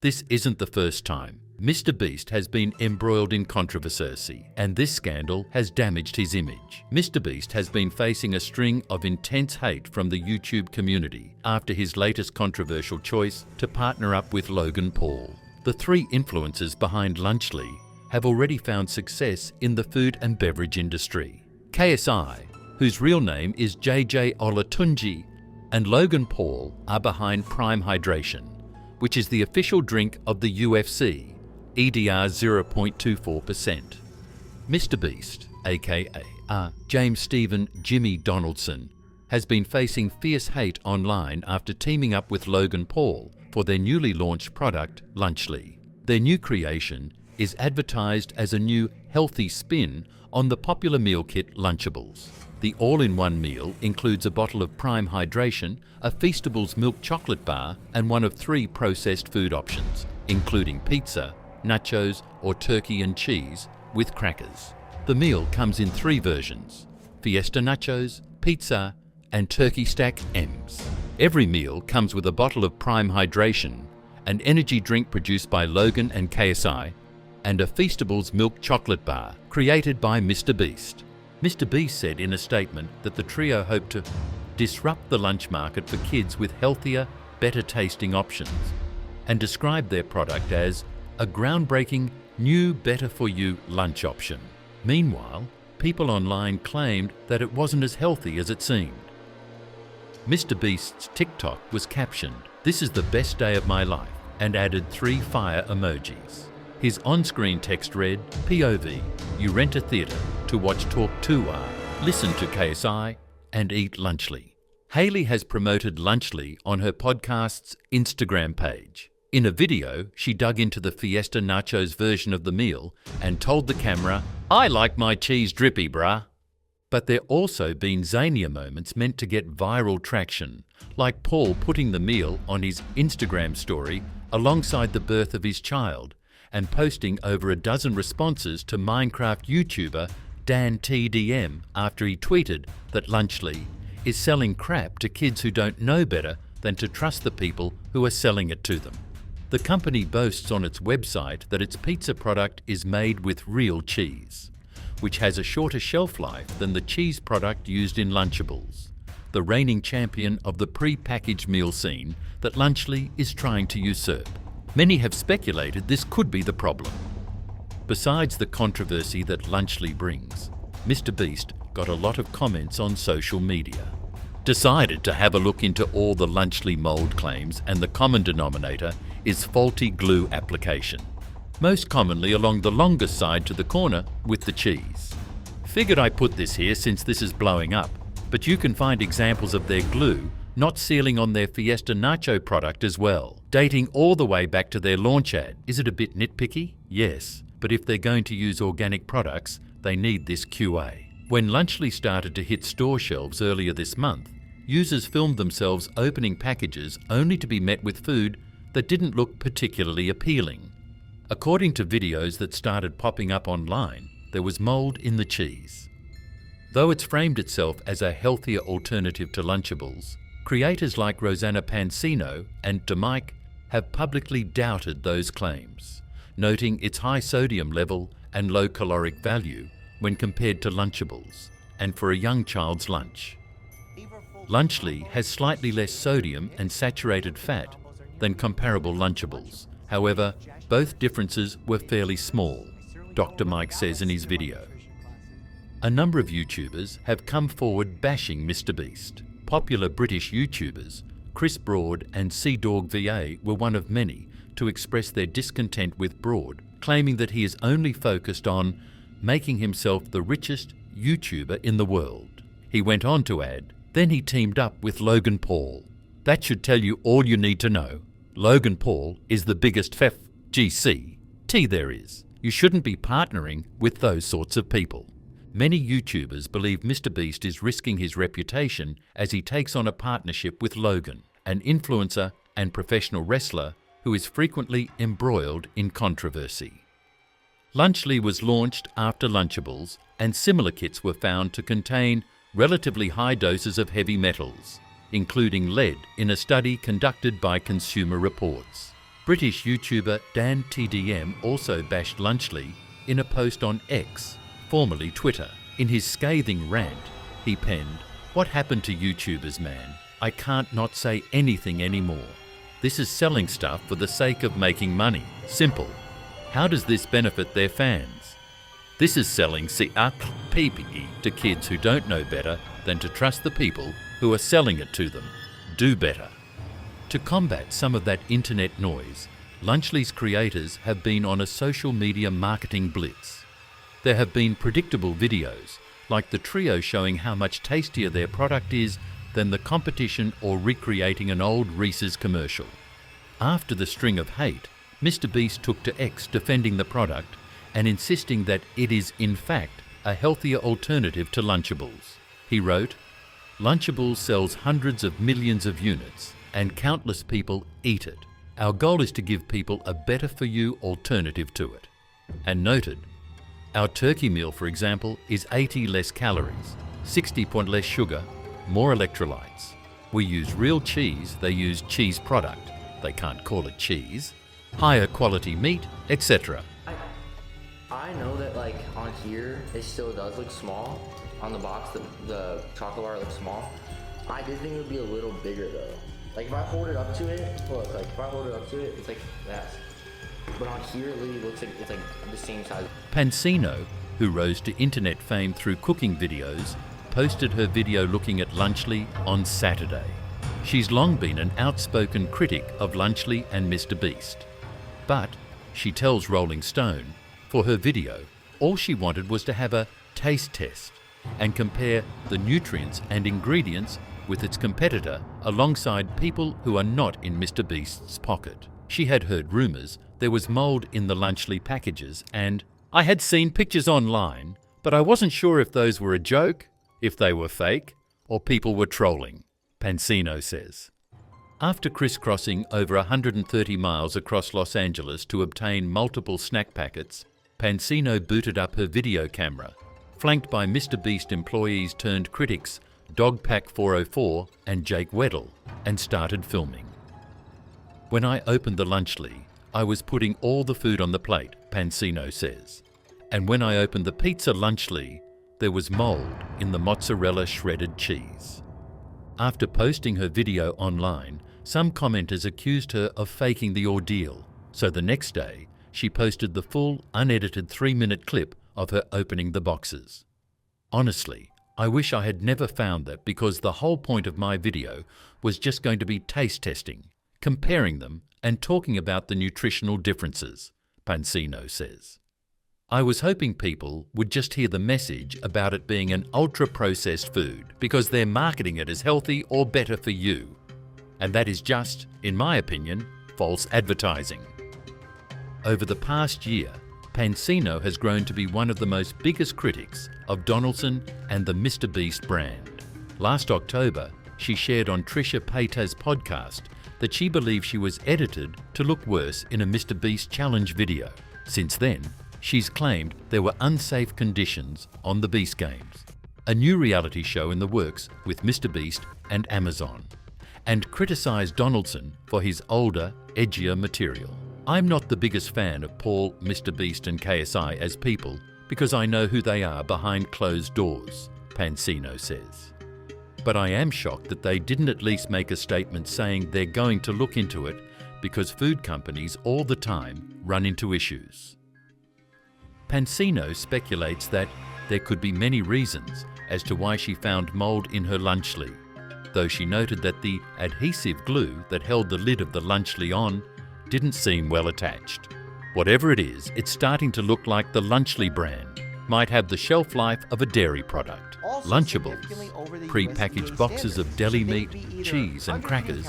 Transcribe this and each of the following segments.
This isn't the first time. Mr.Beast has been embroiled in controversy, and this scandal has damaged his image. Mr.Beast has been facing a string of intense hate from the YouTube community after his latest controversial choice to partner up with Logan Paul. The three influencers behind Lunchly have already found success in the food and beverage industry. KSI, whose real name is JJ Olatunji, and Logan Paul are behind Prime Hydration, which is the official drink of the UFC, EDR 0.24%. Mr.Beast, aka James Stephen Jimmy Donaldson, has been facing fierce hate online after teaming up with Logan Paul for their newly launched product, Lunchly. Their new creation is advertised as a new healthy spin on the popular meal kit Lunchables. The all-in-one meal includes a bottle of Prime Hydration, a Feastables milk chocolate bar, and one of 3 processed food options, including pizza, nachos, or turkey and cheese with crackers. The meal comes in 3 versions: Fiesta Nachos, Pizza, and Turkey Stack M's. Every meal comes with a bottle of Prime Hydration, an energy drink produced by Logan and KSI, and a Feastables milk chocolate bar created by Mr.Beast. Mr.Beast said in a statement that the trio hoped to disrupt the lunch market for kids with healthier, better-tasting options, and described their product as a groundbreaking, new, better-for-you lunch option. Meanwhile, people online claimed that it wasn't as healthy as it seemed. Mr.Beast's TikTok was captioned, "This is the best day of my life," and added 3 fire emojis. His on-screen text read, "POV, you rent a theatre to watch Talk 2R, listen to KSI, and eat Lunchly." Hailey has promoted Lunchly on her podcast's Instagram page. In a video, she dug into the Fiesta Nachos version of the meal and told the camera, "I like my cheese drippy, bruh." But there also been zanier moments meant to get viral traction, like Paul putting the meal on his Instagram story alongside the birth of his child and posting over a dozen responses to Minecraft YouTuber Dan TDM after he tweeted that Lunchly is selling crap to kids who don't know better than to trust the people who are selling it to them. The company boasts on its website that its pizza product is made with real cheese, which has a shorter shelf life than the cheese product used in Lunchables, the reigning champion of the pre-packaged meal scene that Lunchly is trying to usurp. Many have speculated this could be the problem. Besides the controversy that Lunchly brings, Mr.Beast got a lot of comments on social media. Decided to have a look into all the Lunchly mold claims, and the common denominator is faulty glue application, most commonly along the longest side to the corner with the cheese. Figured I put this here since this is blowing up, but you can find examples of their glue not sealing on their Fiesta Nacho product as well, dating all the way back to their launch ad. Is it a bit nitpicky? Yes, but if they're going to use organic products, they need this QA. When Lunchly started to hit store shelves earlier this month, users filmed themselves opening packages only to be met with food that didn't look particularly appealing. According to videos that started popping up online, there was mold in the cheese. Though it's framed itself as a healthier alternative to Lunchables, creators like Rosanna Pansino and Demike have publicly doubted those claims, noting its high sodium level and low caloric value when compared to Lunchables, and for a young child's lunch. Lunchly has slightly less sodium and saturated fat than comparable Lunchables. However, both differences were fairly small, Dr. Mike says in his video. A number of YouTubers have come forward bashing Mr.Beast. Popular British YouTubers, Chris Broad and CDawgVA, were one of many to express their discontent with Broad, claiming that he is only focused on making himself the richest YouTuber in the world. He went on to add, then he teamed up with Logan Paul. That should tell you all you need to know. Logan Paul is the biggest FGC there is. You shouldn't be partnering with those sorts of people. Many YouTubers believe Mr.Beast is risking his reputation as he takes on a partnership with Logan, an influencer and professional wrestler who is frequently embroiled in controversy. Lunchly was launched after Lunchables, and similar kits were found to contain relatively high doses of heavy metals, including lead, in a study conducted by Consumer Reports. British YouTuber Dan TDM also bashed Lunchly in a post on X, formerly Twitter. In his scathing rant, he penned, "What happened to YouTubers, man? I can't not say anything anymore. This is selling stuff for the sake of making money. Simple. How does this benefit their fans? This is selling PPE to kids who don't know better than to trust the people who are selling it to them. Do better." To combat some of that internet noise, Lunchly's creators have been on a social media marketing blitz. There have been predictable videos, like the trio showing how much tastier their product is than the competition or recreating an old Reese's commercial. After the string of hate, Mr.Beast took to X defending the product and insisting that it is in fact a healthier alternative to Lunchables. He wrote, "Lunchables sells hundreds of millions of units and countless people eat it. Our goal is to give people a better-for-you alternative to it." And noted, "Our turkey meal, for example, is 80 less calories, 60 less sugar, more electrolytes. We use real cheese, they use cheese product, they can't call it cheese, higher quality meat, etc." I know that like on here, it still does look small. On the box, the chocolate bar looks small. I did think it would be a little bigger though. Like if I hold it up to it, look, like if I hold it up to it, it's like that. But on here, it literally looks like it's like the same size. Pansino, who rose to internet fame through cooking videos, posted her video looking at Lunchly on Saturday. She's long been an outspoken critic of Lunchly and Mr.Beast. But, she tells Rolling Stone, for her video, all she wanted was to have a taste test and compare the nutrients and ingredients with its competitor alongside people who are not in Mr.Beast's pocket. She had heard rumours there was mould in the Lunchly packages and, "I had seen pictures online, but I wasn't sure if those were a joke, if they were fake, or people were trolling," Pansino says. After crisscrossing over 130 miles across Los Angeles to obtain multiple snack packets, Pansino booted up her video camera, flanked by Mr.Beast employees turned critics Dogpack404 and Jake Weddle, and started filming. "When I opened the Lunchly, I was putting all the food on the plate," Pansino says. "And when I opened the pizza Lunchly, there was mould in the mozzarella shredded cheese." After posting her video online, some commenters accused her of faking the ordeal, so the next day, she posted the full, unedited 3-minute clip of her opening the boxes. "Honestly, I wish I had never found that because the whole point of my video was just going to be taste testing, comparing them and talking about the nutritional differences," Pansino says. "I was hoping people would just hear the message about it being an ultra-processed food because they're marketing it as healthy or better for you. And that is just, in my opinion, false advertising." Over the past year, Pansino has grown to be one of the most biggest critics of Donaldson and the Mr.Beast brand. Last October, she shared on Trisha Paytas' podcast that she believed she was edited to look worse in a Mr.Beast challenge video. Since then, she's claimed there were unsafe conditions on the Beast Games, a new reality show in the works with Mr.Beast and Amazon, and criticised Donaldson for his older, edgier material. "I'm not the biggest fan of Paul, Mr.Beast and KSI as people because I know who they are behind closed doors," Pansino says. "But I am shocked that they didn't at least make a statement saying they're going to look into it because food companies all the time run into issues." Pansino speculates that there could be many reasons as to why she found mould in her Lunchly, though she noted that the adhesive glue that held the lid of the Lunchly on didn't seem well attached. Whatever it is, it's starting to look like the Lunchly brand might have the shelf life of a dairy product. Lunchables, pre-packaged boxes of deli meat, cheese and crackers,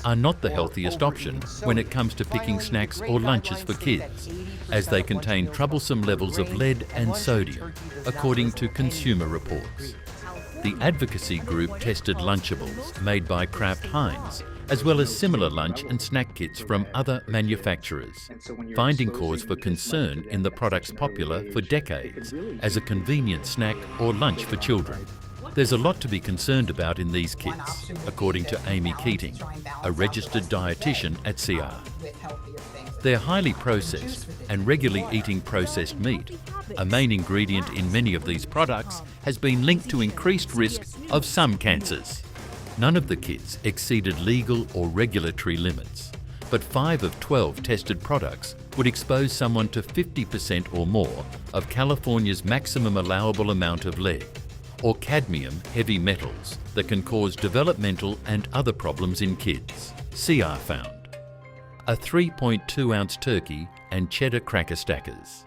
are not the healthiest option when it comes to picking snacks or lunches for kids, as they contain troublesome levels of lead and sodium, according to Consumer Reports. The advocacy group tested Lunchables made by Kraft Heinz, as well as similar lunch and snack kits from other manufacturers, finding cause for concern in the products popular for decades as a convenient snack or lunch for children. There's a lot to be concerned about in these kits, according to Amy Keating, a registered dietitian at CR. They're highly processed, and regularly eating processed meat, a main ingredient in many of these products, has been linked to increased risk of some cancers. None of the kits exceeded legal or regulatory limits, but 5 of 12 tested products would expose someone to 50% or more of California's maximum allowable amount of lead, or cadmium heavy metals that can cause developmental and other problems in kids, CR found. A 3.2-ounce turkey and cheddar cracker stackers.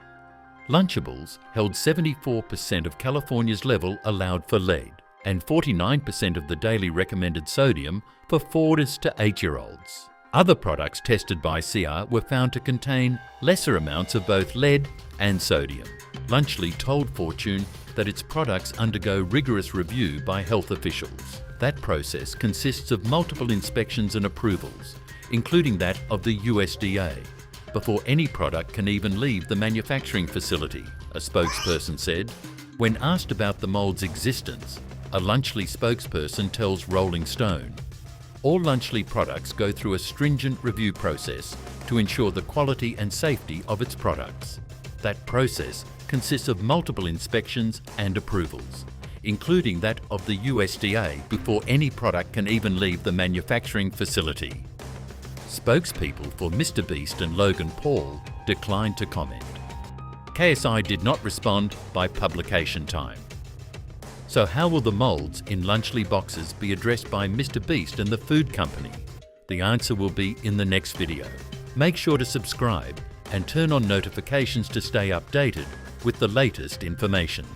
Lunchables held 74% of California's level allowed for lead and 49% of the daily recommended sodium for 4 to 8-year-olds. Other products tested by CR were found to contain lesser amounts of both lead and sodium. Lunchly told Fortune that its products undergo rigorous review by health officials. That process consists of multiple inspections and approvals, including that of the USDA, before any product can even leave the manufacturing facility, a spokesperson said. When asked about the mold's existence, a Lunchly spokesperson tells Rolling Stone, all Lunchly products go through a stringent review process to ensure the quality and safety of its products. That process consists of multiple inspections and approvals, including that of the USDA before any product can even leave the manufacturing facility. Spokespeople for Mr.Beast and Logan Paul declined to comment. KSI did not respond by publication time. So how will the molds in Lunchly boxes be addressed by Mr.Beast and the food company? The answer will be in the next video. Make sure to subscribe and turn on notifications to stay updated with the latest information.